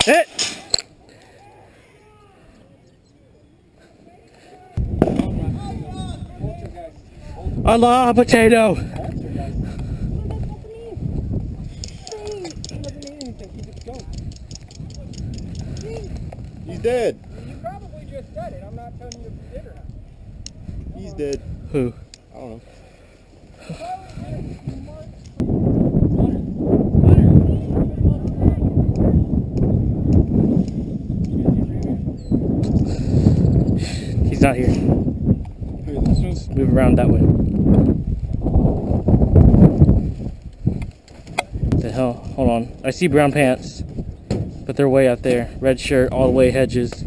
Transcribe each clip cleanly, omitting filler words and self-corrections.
Hit! Allah, potato! He's dead. You probably just said it. I'm not telling you if you did or not. He's dead. Who? I don't know. He's not here. Let's move around that way. The hell? Hold on. I see brown pants, but they're way out there. Red shirt, all the way hedges.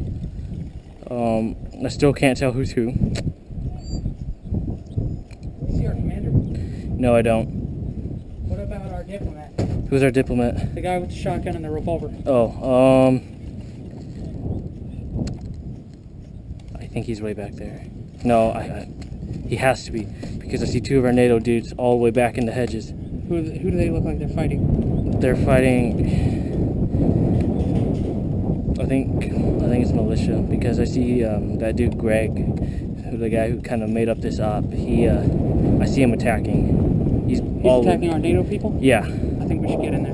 I still can't tell who's who. Is he our commander? No, I don't. What about our diplomat? Who's our diplomat? The guy with the shotgun and the revolver. Oh, I think he's way back there. No, he has to be, because I see two of our NATO dudes all the way back in the hedges. Who do they look like they're fighting? They're fighting. I think it's militia, because I see that dude Greg, who the guy who kind of made up this op. I see him attacking. He's attacking our NATO people? Yeah. I think we should get in there.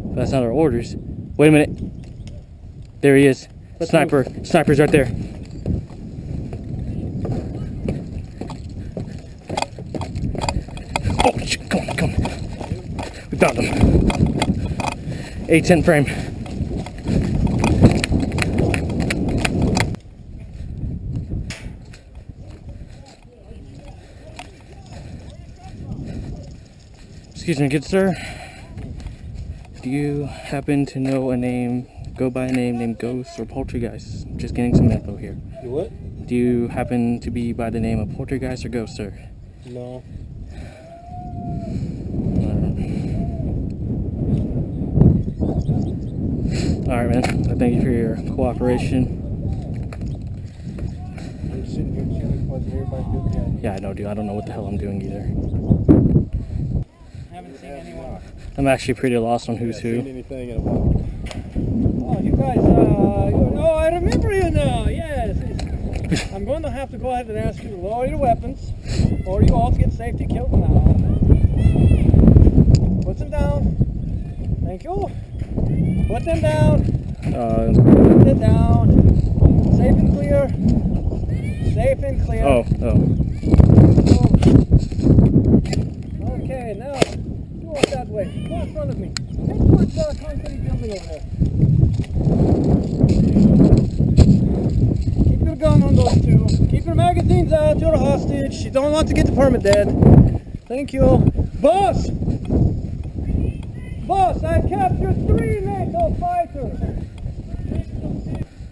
But that's not our orders. Wait a minute. There he is. Sniper. Sniper's right there. Oh, shit. Come on. We found him. A10 frame. Excuse me, good sir. Do you happen to know a name, go by a name named Ghost or Poltergeist? Just getting some info here. You what? Do you happen to be by the name of Poltergeist or Ghost, sir? No. Alright, man. I thank you for your cooperation. I'm sitting here chilling, watching everybody do that. Yeah, I know, dude. I don't know what the hell I'm doing either. Haven't seen anyone. I'm actually pretty lost on who's who. Seen anything in a while. Oh, you guys, oh, I remember you now. Yes. I'm going to have to go ahead and ask you to lower your weapons, or you all get safety killed now. Put them down. Thank you. Put them down. Put it down. Safe and clear. Safe and clear. Oh. Okay, now go up that way. Go in front of me. Head towards the concrete building over there. Keep your gun on those two. Keep your magazines out. You're a hostage. You don't want to get the permit dead. Thank you. Boss! Boss, I captured 3 NATO fighters.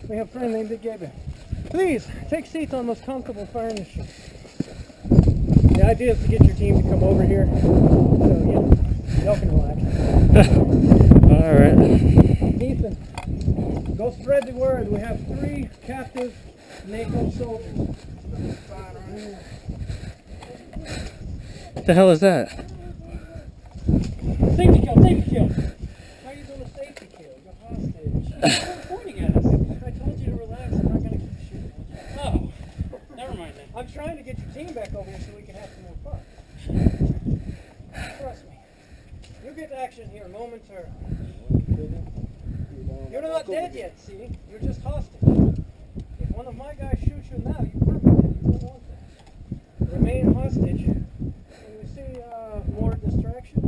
We have a friend named Big Gabe. Please, take seats on those comfortable furniture. The idea is to get your team to come over here. So, yeah, y'all can relax. Alright. Ethan, go spread the word. We have 3 captive NATO soldiers. What the hell is that? Safety kill, safety kill. How are you doing a safety kill? You're hostage. You're pointing at us. I told you to relax. I'm not going to keep shooting. Oh, never mind then. I'm trying to get your team back over here so we can have some more fun. Trust me. You'll get action here momentarily. You're not dead yet, see? You're just hostage. If one of my guys shoots you now, you're permanent. You don't want that. Remain hostage. When you see more distraction,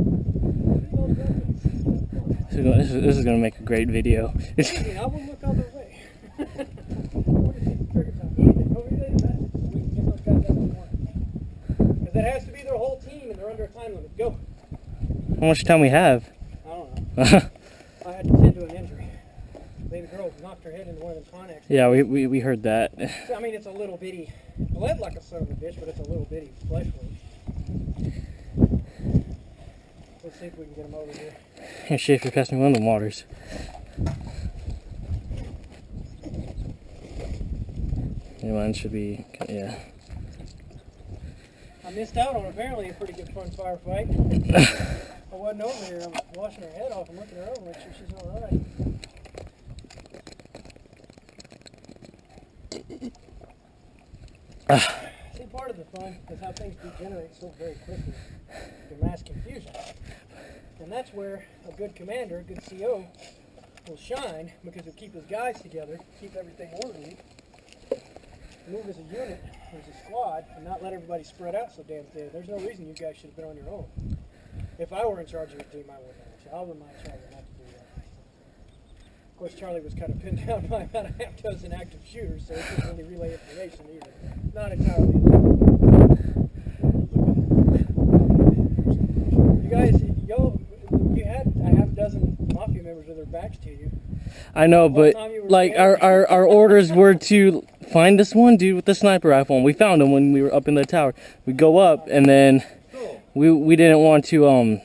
This is going to make a great video. I will look other way. What is the trigger time? Ethan, go relay the message so we can get those guys out of the morning. Because it has to be their whole team and they're under a time limit. Go. How much time we have? I don't know. I had to tend to an injury. Baby girl knocked her head into one of the contacts. Yeah, we heard that. I mean, it's a little bitty, bled like a son of a bitch, but it's a little bitty flesh wound. Let's see if we can get him over here. Here, Schaefer, pass me one of the waters. Mine should be, yeah. I missed out on apparently a pretty good fun firefight. I wasn't over here, I'm washing her head off and looking her over, make sure she's all right. See, part of the fun is how things degenerate so very quickly to mass confusion. And that's where a good commander, a good CO, will shine, because he'll keep his guys together, keep everything orderly, move as a unit, as a squad, and not let everybody spread out so damn thin. There's no reason you guys should have been on your own. If I were in charge of your team, I wouldn't have. I would remind Charlie not to do that. Of course, Charlie was kind of pinned down by about a half dozen active shooters, so he couldn't really relay information either. Not entirely. You guys, you had a half dozen mafia members with their backs to you. I know, but like our orders were to find this one dude with the sniper rifle, and we found him when we were up in the tower. We go up, and then we didn't want to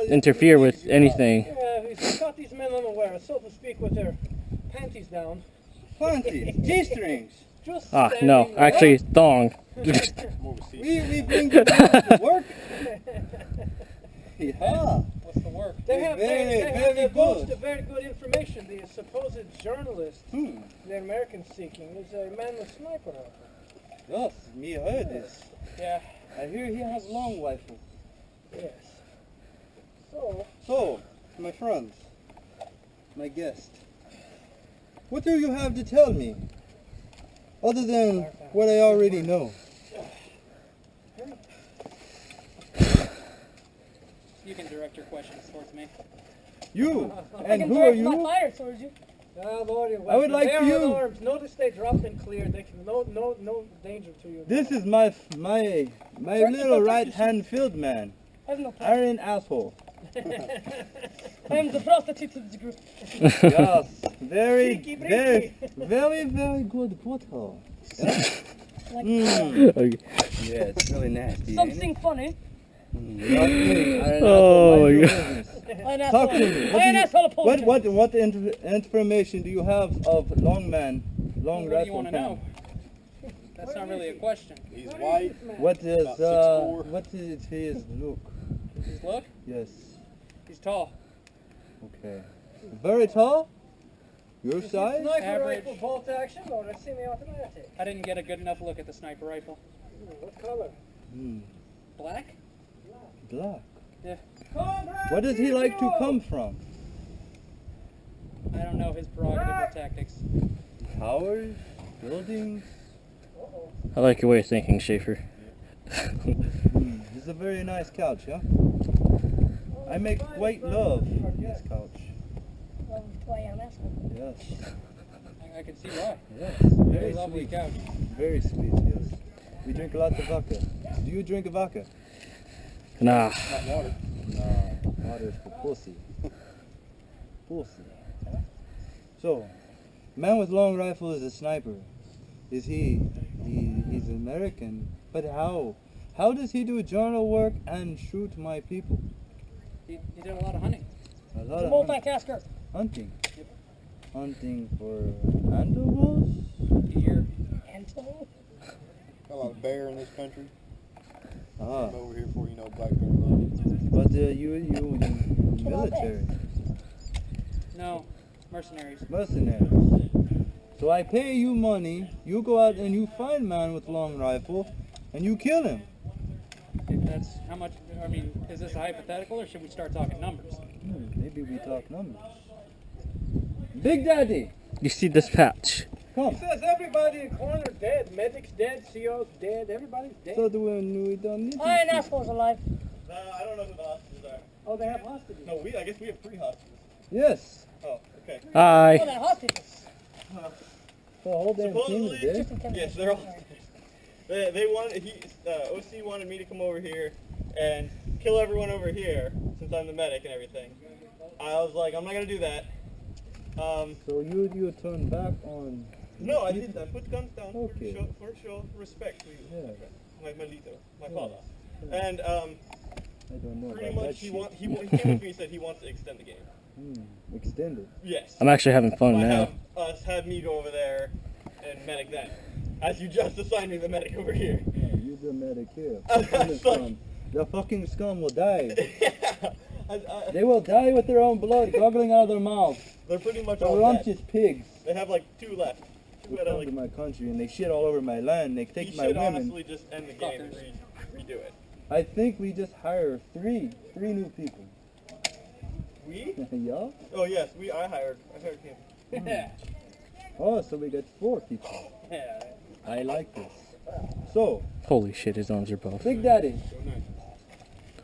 interfere with anything. Yeah, we caught these men unaware, so to speak, with their panties down. Panties, G-strings. Just No, standing actually thong. We bring you to work. Yeah. What's the work? They have boast of very good information. The supposed journalist the Americans seeking is a man with sniper rifle. Yes, me heard this. Yeah. I hear he has long rifle. Yes. So, my friends, my guest, what do you have to tell me, other than what I already know? you can direct your questions towards me. You? And who are you? Fire towards you. Lord, I would like they for are you. unarmed. Notice they dropped and cleared. They can no danger to you. This is my little right-hand field man. I have no plan. Iron asshole. I am the prostitute of the group. Yes, very Cheeky, very good photo. Okay. Yeah, it's really nasty. Something funny. Oh my God. Talk to me. What What information do you have of long do you rifle want to man? know? That's not really a question. He's white. What is his look? His look? Yes. He's tall. Okay. Very tall? Your size? Sniper Average. rifle bolt action or a semi-automatic? I didn't get a good enough look at the sniper rifle. What color? Black? Black. Yeah. Where does he like to come from? I don't know his prerogative or tactics. Towers? Buildings? I like your way of thinking, Schaefer. This is a very nice couch, huh? I make white love on this couch. Well, that's why I'm asking. Yes. I can see why. Yes. Very Very lovely sweet. couch. Very sweet, yes. We drink a lot of vodka. Do you drink a vodka? Nah. Not water. No, water is for pussy. Pussy. So, man with long rifle is a sniper. Is he's American, but how? How does he do journal work and shoot my people? He did a lot of hunting. A lot of Multitasker. hunting. Hunting for animals? Deer. Antelope? Got a lot of bear in this country. Ah, I'm over here for, black bear hunting. but you military, No. Mercenaries. mercenaries. So I pay you money, you go out and you find man with long rifle, and you kill him. That's how much, is this a hypothetical or should we start talking numbers? Maybe we talk numbers. Big Daddy, You see this patch? come. Says everybody in the corner dead. Medics dead. CO's dead. Everybody's dead. So we don't need I ain't to. assholes alive. I don't know who the hostages are. Oh, they have hostages. No, I guess we have 3 hostages. Yes. Oh, okay. Oh, Hi. that hostages. The whole damn team is Supposedly, dead. Just in case. yes, they're all. They wanted. OC wanted me to come over here and kill everyone over here since I'm the medic and everything. I was like, I'm not gonna do that. So you turn back on. No, I did that. Put guns down Okay. for show respect to you, Yeah. my Lito, my father. And I don't know pretty about that much he shit. came with me and said he wants to extend the game. Extended. Yes. I'm actually having fun Why now. have me go over there and medic them, as you just assigned me the medic over here. No, you the medic here. I'm The fucking scum will die. They will die with their own blood goggling out of their mouths. They're pretty much The all raunchous dead. pigs. They have like 2 left. They 2 out of come like. to my country and they shit all over my land. They We take my should women. honestly just end the game and redo it. I think we just hire three new people. We? Yeah? Oh yes, I hired him. Oh, so we got 4 people. Yeah. I like this. So, Holy shit, his arms are buff. Big Daddy.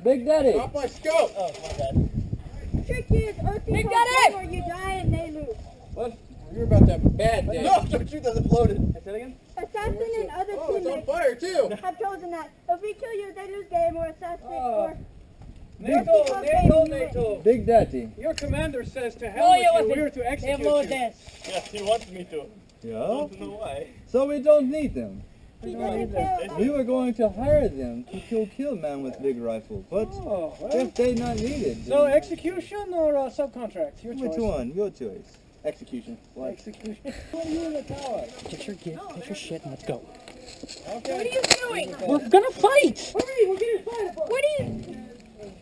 Big Daddy. Drop my scope! Oh my bad. Trick is OC Big comes Daddy! in or you die and they lose. What? You're about to have a bad day. No, don't shoot that, it's loaded. Say that again? Assassin and other Oh, it's on teammates fire too! have chosen that if we kill you, they lose game or assassin or NATO. Big Daddy. Your commander says to hell with you. We're to execute you. Yes, he wants me to. I Yeah? don't know why. So we don't need them. he doesn't care. We were going to hire them to kill man with big rifle, but Oh, well. if they not needed, So then execution or subcontract? Your which choice. one? Your choice. Execution. What? Execution. What are you in the tower? Get your shit and let's go. What are you doing? We're gonna fight! Hurry, we're getting fired. What are you?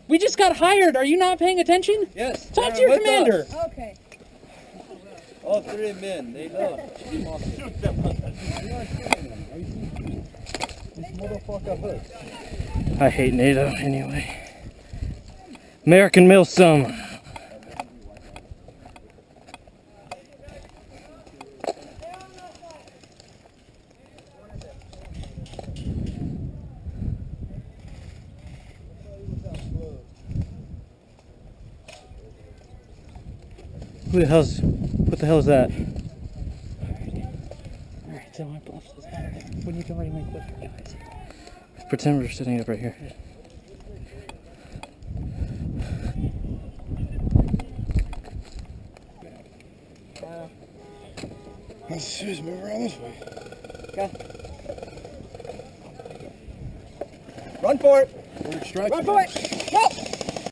We just got hired. Are you not paying attention? Yes. Talk to they're your with commander. us. Okay. All 3 men. They love. Shoot them. This motherfucker hurts. I hate NATO anyway. American Milsom. What the hell's that? Alright, so my bluff is out there. When you can already make what guys. Pretend we're sitting up right here. Let's just move around this way. Run for it! We're extracting. Run for it. Go.